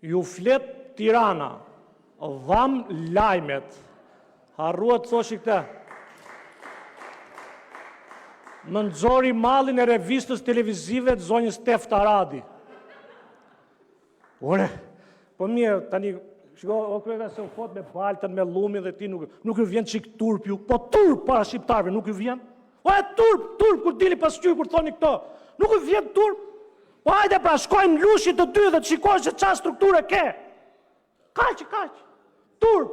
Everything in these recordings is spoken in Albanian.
Ju flet Tirana, dham lajmet, harruat thoshi këta. Më nxori mallin e revistës televizive të zonjës Tefta Radi. Ore, po mirë, tani, shiko, o kreve se u fot me baltën, me lumin dhe ti nuk ju vjen qik turp ju, po turp para shqiptarve nuk ju vjen. O e turp, kur dili pas qyr, kur thoni këto, nuk ju vjen turp. Po hajde pra, shkojmë lushit të dy dhe të shikoj se qa strukture ke. Kaq, turp.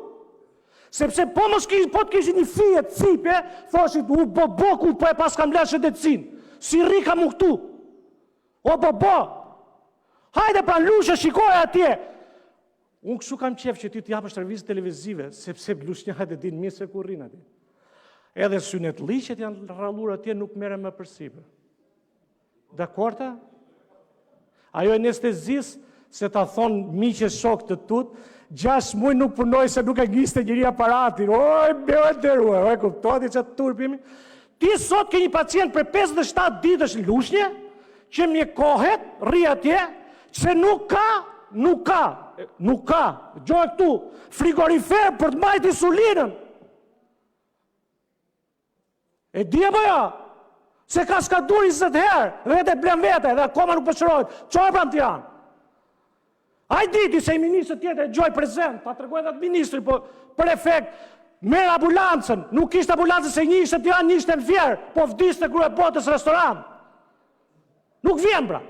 Sepse po të kishin një fije të cipe, thoshit, u boku po e pas kam leshe dhe të cinë. Si rika mu këtu. O bobo. Hajde pra lushe, shikoj atje. Unë kështu kam qef që ti të japësh televizit televizive, sepse lushnjat e din mirë se kur rinë atje. Edhe synet liqet janë rrallur atje nuk mere më përsipër. Dakorta? Ajo e anestezis, se ta thonë miqe shok të tut, 6 muaj nuk punoj se nuk e gjiste njëri aparatin. Oj, me e deruar, oj, kuptoti që të turpimi. Ti sot ke një pacient për 57 ditësh lushnje, që mjekohet, rri atje, që nuk ka, gjoj këtu, frigorifer për të majt insulinën. E di apo jo? Se ka skadur 20 herë, vete blen vete, dhe akoma nuk përshërojt. Qoj pra në Tiranë? A i diti se i ministrë tjetër e gjoj prezent, ta të regojnë atë ministri, po për efekt, merë ambulancën, nuk ishte ambulancën se një ishte të Tiranë, një ishte në Fjerë, po vdiste kërë e botës restoran. Nuk vjen, bra.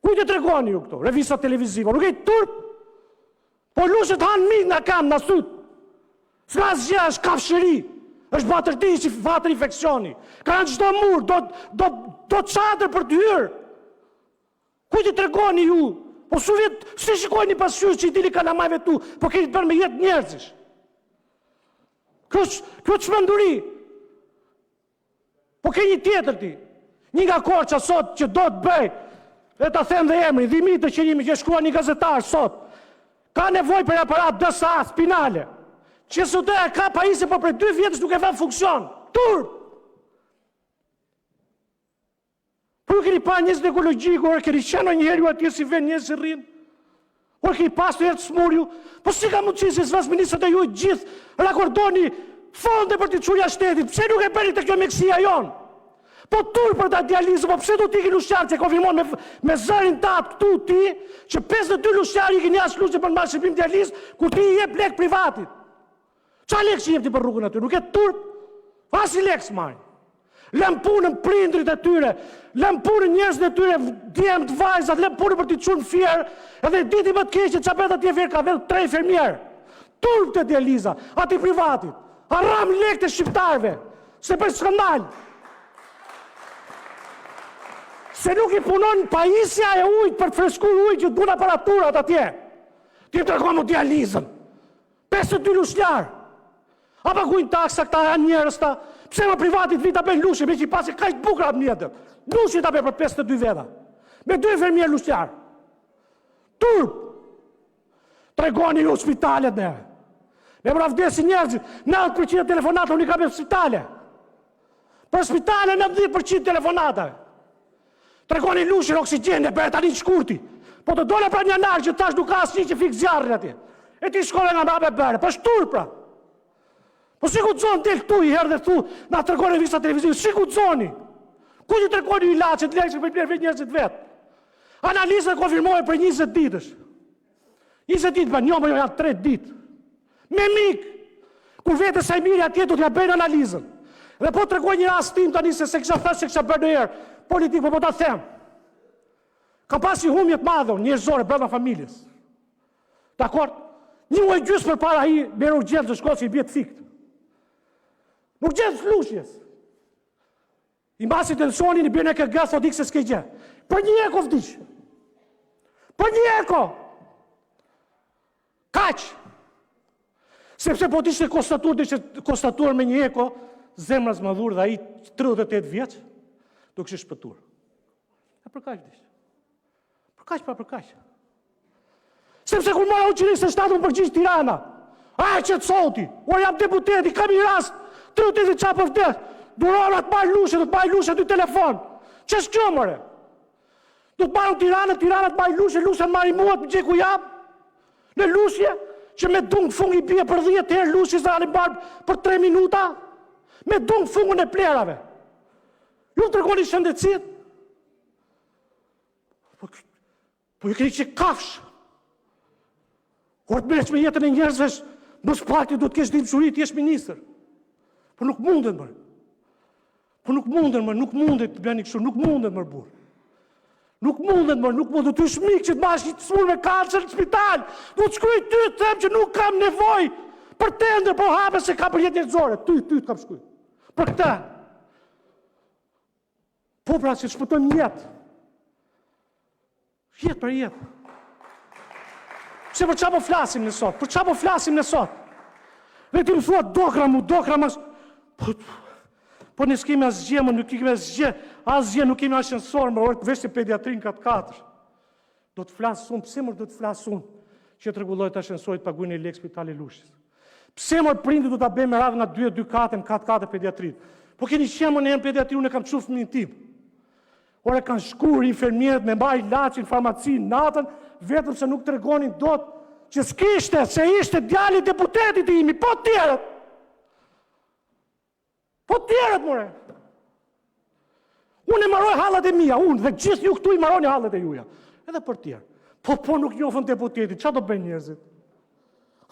Kujtë të regojnë ju këto, revisa televiziva, nuk e turp, po lushet hanë minë në kam, në sut. Ska zgja, është kafshëri, është batërti që fatër infekcioni. Ka në qdo murë, do qatër për të hyrë. Kujtë të regojnë ju, po su vjetë, si shikoj një pasqyrë që i dili kalamajve tu, po keni të bërë me jetë njerëzish. Kjo që mënduri. Po keni tjetër ti. Një nga Korça sot që do të bëj, dhe ta them dhe emri, Dimitë që shkrua një gazetar sot, ka nevoj për aparat DSA, spinale, që sot e ka pajisje po për 2 vjetës nuk e vën funksion. Turp! Por keni pa njësë në ekologjikë, orë keni qenë njëherë ju atje si ven njësë i rrinë, orë keni pas të jetë smur ju, po si ka mundësi si zvas ministrët e ju gjithë rakordoni fonde për të quja shtetit, pse nuk e bëri të kjo meksia jonë? Po turë për ta dializë, po pse du t'i ki lushjarë që konfirmon me zërin tatë këtu ti, që 52 lushjarë i ki një asë lushje për në marë shqipim dializë, ku ti i jep lek privatit. Qa lek që jep ti për rrugën aty? Nuk e turp? Asi lek s'marë. Lëm punën prindrit e tyre, lëm punën njerëzit e tyre, djemë të vajzat, lëm punën për t'i qunë fjerë, edhe diti më të keqe që apet atje fjerë ka vetë 3 fermjerë. Turp të dializa, ati privatit, haram lek të shqiptarve, se për skandal. Se nuk i punon pajisja e ujtë për të freskur ujtë që t'bun aparaturat atje. Ti të rekomu dializën. 52 lushjarë. Apo kujnë taksa këta janë njerës ta, pse më privatit vita bëjnë lushe, me që i pasi ka ishtë bukrat mjetër. Lushe ta bëjnë për 52 veta. Me 2 infermier lushjarë. Turp! Tregoni ju spitalet ne. Me më rafdesi njerëzit, 90% telefonata unë i ka për spitale. Për spitale 90% telefonata. Tregoni lushin oksigjen e bërë tani të shkurti. Po të dole pra një narë që tash nuk ka asë një që fikë zjarën atje. E ti shkole nga mrabe bërë, për shtur pra. Po si ku të zonë del këtu i herë dhe thu, na tregoni visa televizivë, si ku të zoni? Ku që tregoni i lachet, lekshë për i plerë vetë njerëzit vetë? Analizën konfirmojë për 20 ditësh. 20 ditë, për një më janë 3 ditë. Me mikë, kur vete sa i mirë atje, do t'ja bëjnë analizën. Dhe po tregoj një rast tim tani se kisha thënë se kisha bërë në herë, politikë, po ta them. Ka pasi humjet madhe, njerëzore, brenda familjes. Dakor? Një muaj gjysmë për para i merë urgjencë të shkollë që i bjetë fikt. Nuk gjenë lushjes. I mbasi tensionin, i bjene ke gësë, o dikë se s'ke gjë. Për një eko vdishë. Për një eko. Kaq. Sepse po t'ishte konstatur me një eko, zemrës më dhurë dhe i 38 vjeç, do kështë shpëtur. E për kaq vdishë. Për kaq, për kaq. Sepse kur mora uqinisë se shtatë më përgjishë Tirana, a që të soti, o jam deputeti, kam i rast, 30 qa për vdes, durorat marë lushe, do të marë lushe dy telefon. Që s'kjo mëre? Do të marrë Tiranën të marrë Lushe, Lushe marrë mua të gjeku jam. Në Lusje, që me dungë fungi bje për 10 herë, Lushe se anë barë për 3 minuta, me dungë fungën e plerave. Ju të regoni shëndetësit? Po ju keni që kafsh. Kur të mërës me jetën e njerëzve, më spati do të kesh dimshuri të jesh ministër. Po nuk mundet mërë. Nuk mundet të bëni kështu, nuk mundet mërë burë. Nuk mundet të shmik që të mash një të smur me kancer në spital. Du të shkruj ty të them që nuk kam nevoj për tender, po hape se ka për jetë njerëzore. Ty të kam shkruj. Për këta. Po pra që të shpëtojmë jetë. Jetë për jetë. Se për qa po flasim në sot? Dhe ti më thua dokra më... Po në s'kemi asgjë, nuk kemi asgjë, nuk kemi ashensor, më orë të veshtë pediatrin 4. Do të flasë unë, pse mërë do të flasë unë që të regullojt ashensorit paguin e lek spitali Lushës? Pse mërë prindi do të bëjmë me radhë nga 2-4 në 4 pediatrit? Po keni qemë në pediatri, unë e kam qufë fëmijën tim. Ore kanë shkur infermierët me mbaj laqin, farmacin, natën, vetëm se nuk të regonin do të që s'kishte, se ishte djali deputetit i imi, po tjerët. Po tjerët, more. Unë e maroj hallat e mija, unë, dhe gjithë ju këtu i maroni hallat e juja. Edhe për tjerë. Po nuk njofën deputetit, qa do bëjnë njerëzit?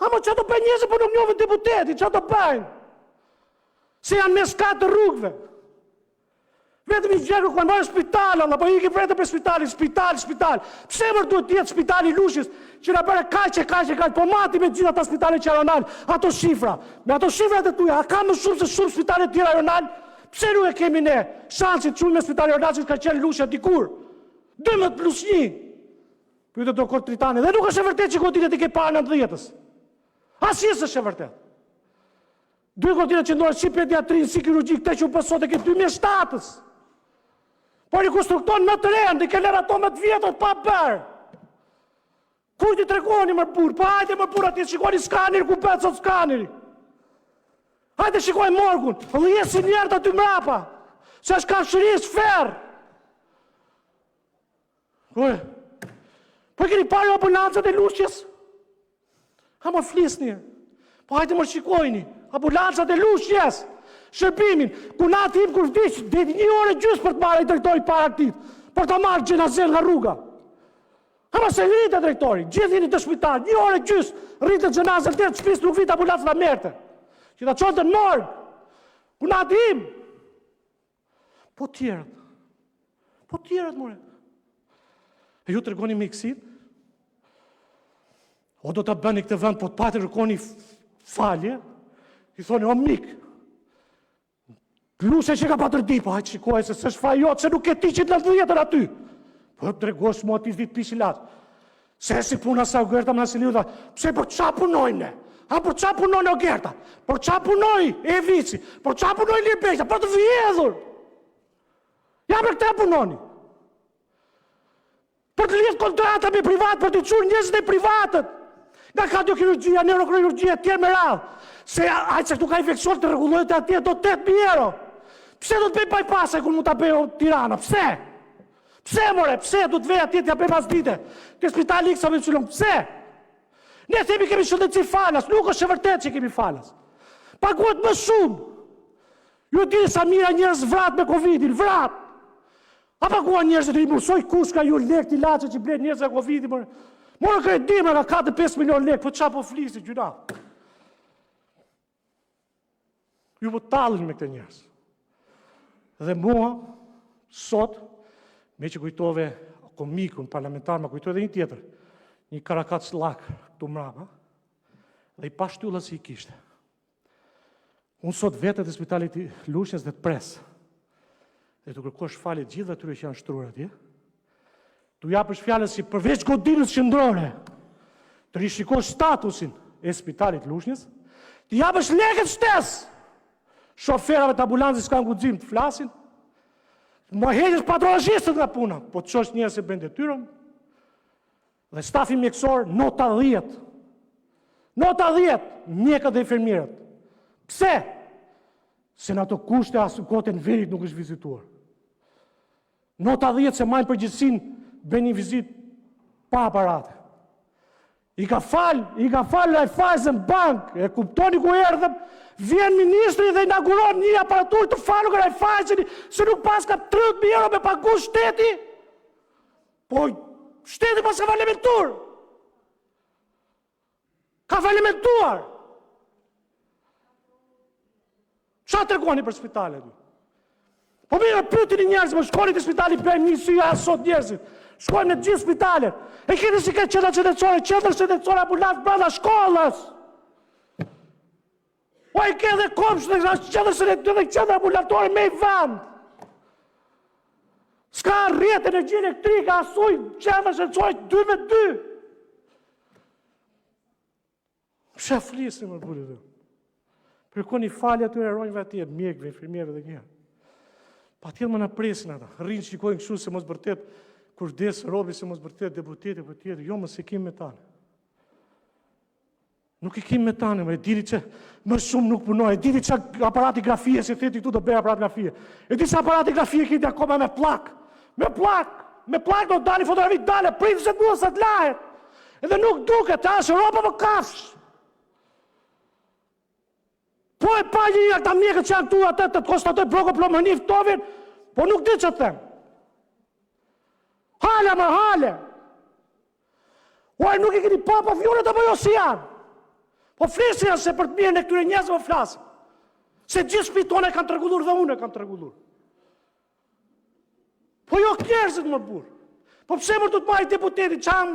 Ama qa do bëjnë njerëzit, po nuk njofën deputetit, qa do bëjnë? Se janë me skatë të rrugve. Vetëm i gjerë nuk maroj spital, Allah, po i ke vretë për spital. Pse mërë duhet tjetë spitali Lushës, që në bërë kaqe, po mati me gjitha ta spitali që ajonal, ato shifra. Me ato shifra të tuja, a ka më shumë se shumë spitali tjera ajonal? Pse nuk e kemi ne shansit që me spitali ajonal që ka qenë Lushë dikur? 12+1. Pyte doktor Tritani, dhe nuk është e vërtet që godinët i ke parë në 90-ës. Asjes është e vërtet. 2 godinët që ndorë si pediatrin, si kirurgjik, te që u pësot e ke 2007-ës. Por i konstrukton më të rend, i ke lërë ato më të vjetët pa bërë. Kujt i tregoni më burë, pa hajde më burë ati shikoni skaneri, ku pëtë sot skaneri. Hajde shikoj morgun, dhe jesë si njerët aty mrapa, se është ka shëris ferë. Po e keni pari ambulancët e Lushës? Ha më flisni, po hajde më shikojni, ambulancët e Lushës. Shërbimin, ku na tim kur vdiq, dhe 1 orë gjysë për të marrë i drejtori para aktiv, për të marrë gjenazel nga rruga. Ama se rritë drejtori, gjithë jeni të shpital, 1 orë gjysë, rritë gjenazel të shpis nuk vitë ambulancë nga merte. Që ta qonë të në morë, ku na tim. Po tjerët, more. E ju të regoni me iksit? O do të bëni këtë vend, po të pati rëkoni falje, i thoni, o mikë, Lushe që ka patër di, po hajtë shikoj se s'është fa jotë, se nuk e ti që të lëndëjetër aty. Po të regosh mua t'i vitë pishi latë. Se si puna sa o Gerta më nësiliu dhe, pse për qa punojnë ne? Për qa punojnë o Gerta? Për qa punojnë e vici? Për qa punojnë Libekta? Për të vjedhur? Ja për këta punojnë. Për të lidhë kontrata me privat, për të qurë njëzën e privatët. Nga kardiokirurgjia, neurokirurgjia, tjerë me radhë. Se ajtë se këtu ka infekcion të regullojët e atje, do 8.000 euro. Pse do të bëj bypass kur mund ta bëj Tirana? Pse? Pse more? Pse do të vej atje t'ja bëj pas dite? Te spitali X apo Y? Pse? Ne themi kemi shëndetësi falas, nuk është e vërtetë që kemi falas. Paguhet më shumë. Ju dini sa mira njerëz vrat me Covidin, vrat. A paguan njerëzit i mësoj kush ka ju lek t'i ilaçe që blen njerëz me Covidin? Morë kredi me nga 4-5 milion lek, po çfarë po flisi gjuna? Ju po tallën me këtë njerëz. Dhe mua, sot, me që kujtove komikun, parlamentar, ma kujtove dhe një tjetër, një karakat slak këtu mrapa, dhe i pa shtylla si i kishte. Unë sot vetët e spitalit i Lushës dhe të presë, dhe të kërkosh falit gjithë dhe tyre që janë shtruar atje, të japësh fjallës si përveç godinës qëndrore, të rishikosh statusin e spitalit Lushës, të japësh lekët shtesë, shoferave të ambulancës s'kanë guxim të flasin, më heqës patronazhistët nga puna, po të qosh njerëz se bën detyrën, dhe stafi mjekësor, nota 10. Nota 10, mjekët dhe infermierët. Pse? Se në ato kushte asë kote në verit nuk është vizituar. Nota 10 se majnë përgjithsin bën një vizitë pa aparate. I ka fal Raiffeisen Bank, e kuptoni ku erdhëm, vjen ministri dhe inauguron një aparatur të falur nga Raiffeisen, se nuk pas ka 30.000 euro me pagu shteti, po shteti pas ka falimentuar. Ka falimentuar. Qa të regoni për spitalet? Po mirë, pyetini njerëzit, më shkoni të spitali për një sy sot njerëzit. Shkojnë në gjithë spitalet. E keni si këtë qendra shëndetësore ambulancë brenda shkollës. O e ke dhe komsh në qendra ambulatore me i vend. S'ka rrjetë energji elektrike, asuj qendra shëndetësore 2 me 2. Pse flisni më burë dhe? Kërkoni falje atyre ronjve atje, mjekve, infirmierëve dhe njerë. Pa tjetë më në presin ata, rrinë shikojnë kështu se mos bërtet, kur desë robi se mos bërtet deputete për tjetër, jo më se kim me tane. Nuk i kim me tane, e diri që më shumë nuk punoj, e diri që aparati grafie, se theti këtu të bëj aparat grafie. E di që aparati grafie këti akoma me plak. Me plak do dali fotografi dale, pritë se duhet sa të lahet. Edhe nuk duke, ta është roba më kafsh. Po e pa një këta mjekët që janë tu atë të konstatoj broko plomëni ftovin, po nuk di që të them. Hale. Uaj, nuk i këti pa po fjunet apo jo si janë. Po flisë janë se për të mirën e këtyre njerëzve po flasim. Se gjithë shpitone kanë të regullur dhe unë e kanë të regullur. Po jo njerëzit më burë. Po pse më të marrë deputeti që janë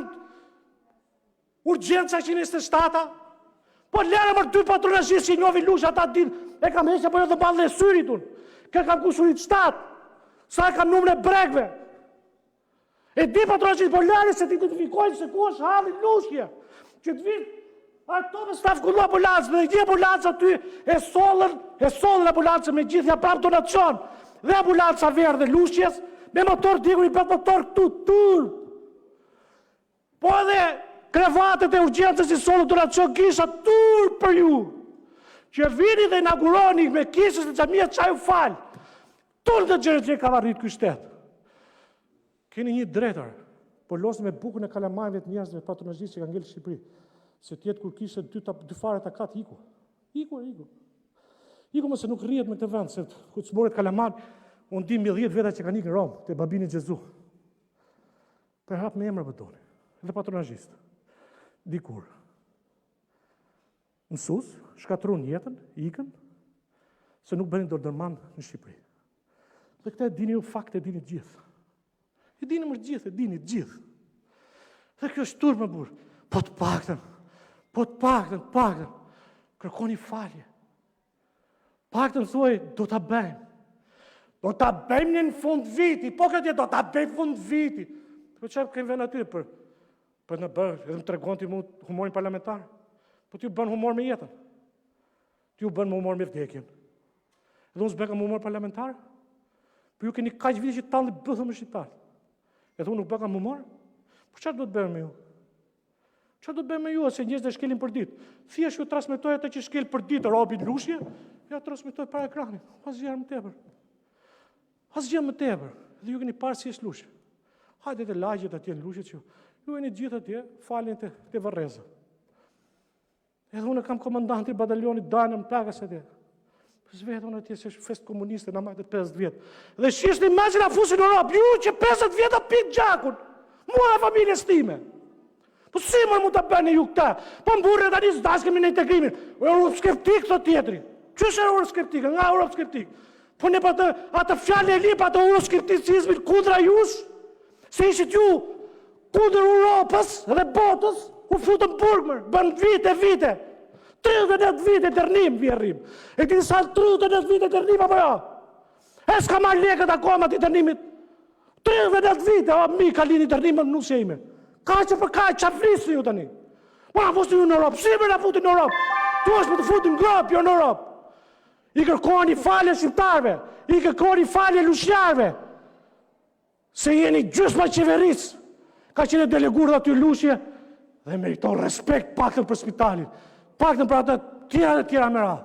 urgjenca 127-a? Po lere mërë 2 patronazhistë që i njovi lusha ata din, e kam heqja po jo dhe balë dhe syrit unë. Kë kam kushurit 7, sa e kam numre bregve. E di patronazhistë, po lere se ti identifikojnë se ku është halli lushje. Që të vitë, ato me staf kullu ambulancë, dhe një ambulancë aty e sollën ambulancë me gjithja prap donacion, dhe ambulanca verë dhe lushjes, me motor digur i bet motor këtu, turp. Po edhe krevatet e urgjencës i sollën donacion kisha tur për ju. Që vini dhe inauguroni me kisës në xhamia çaj u fal. Tur të gjërët që ka varrit ky shtet. Keni një drejtor, po losni me bukën e kalamajve të njerëzve patronazhistë që kanë ngel Shqipëri. Se tjetë kur kishte 2 fare ta kat iku. Iku mëse nuk rrihet me këtë vend, se ku të smoret kalamaj, unë di 10 veta që kanë ikë në Romë, te babini Gjezu. Për hap me emra bëtoni, dhe patronazhistë. Dikur. Mësus, shkatrun jetën, ikën, se nuk bënin dordërman në Shqipëri. Dhe këta e dini ju fakt, e dini gjithë. E dini më gjithë, e dini gjithë. Dhe kjo është turp më burë. Po të paktën, kërkoni falje. Paktën thuaj, do t'a bëjmë. Do t'a bëjmë në fund viti, po këtë do t'a bëjmë fund viti. Po që kemë ven atyre për në bërë, edhe më tregon ti mu humorin parlamentar. Po ti u bën humor me jetën. Ti u bën me humor me vdekjen. Edhe unë s'bëkam humor parlamentar. Po ju keni kaq vite që talli bëthëm në shqiptar. Edhe unë nuk bëkam humor. Po çfarë do të bëjmë me ju? Çfarë do të bëjmë me ju se njerëzit shkelin për ditë? Thjesht ju transmetoj atë që shkel për ditë robin lushje, ja transmetoj para ekranit. Asgjë më tepër. Asgjë më tepër. Dhe ju keni parë si është lushje. Hajde të lagjet atje në lushje që ju e një gjithë atje, falin të Varreza. Edhe unë kam komandanti batalionit Dajnë më takas atje. Zvetë unë atje se është fest komuniste në majtë 50 vjetë. Dhe shishtë një mazin a fusin në Europë, ju që 50 vjetë a pitë gjakun, mua e familjes time. Po si mërë mu të bëni ju këta? Po më burre të një zdaskemi në integrimin. Europë skeptik të tjetëri. Qështë e Europë skeptik? Nga Europë skeptik. Po në për atë fjallë e lipa atë euroskepticizmin kundra jush, se ishit ju kundër Europës dhe botës, u futën burgmër, bën vite. 30 vite të rrim, vjerrim. E ti sa 30 vite të rrim, apo jo? E s'ka marrë lekët akoma të rrimit. 30 vite, o mi ka lini të rrimit në nusje ime. Ka që për ka që flisë ju tani. Ma fusti ju në Europë, si më në futi në Europë? Tu është për të futi në grop, jo në Europë. I kërkoni falje shqiptarve, i kërkoni falje lushjarve. Se jeni gjysma qeverisë. Ka qenë delegur dhe aty lushje dhe meriton respekt paktën për spitalin. Paktën për atë tjera dhe tjera me radhë.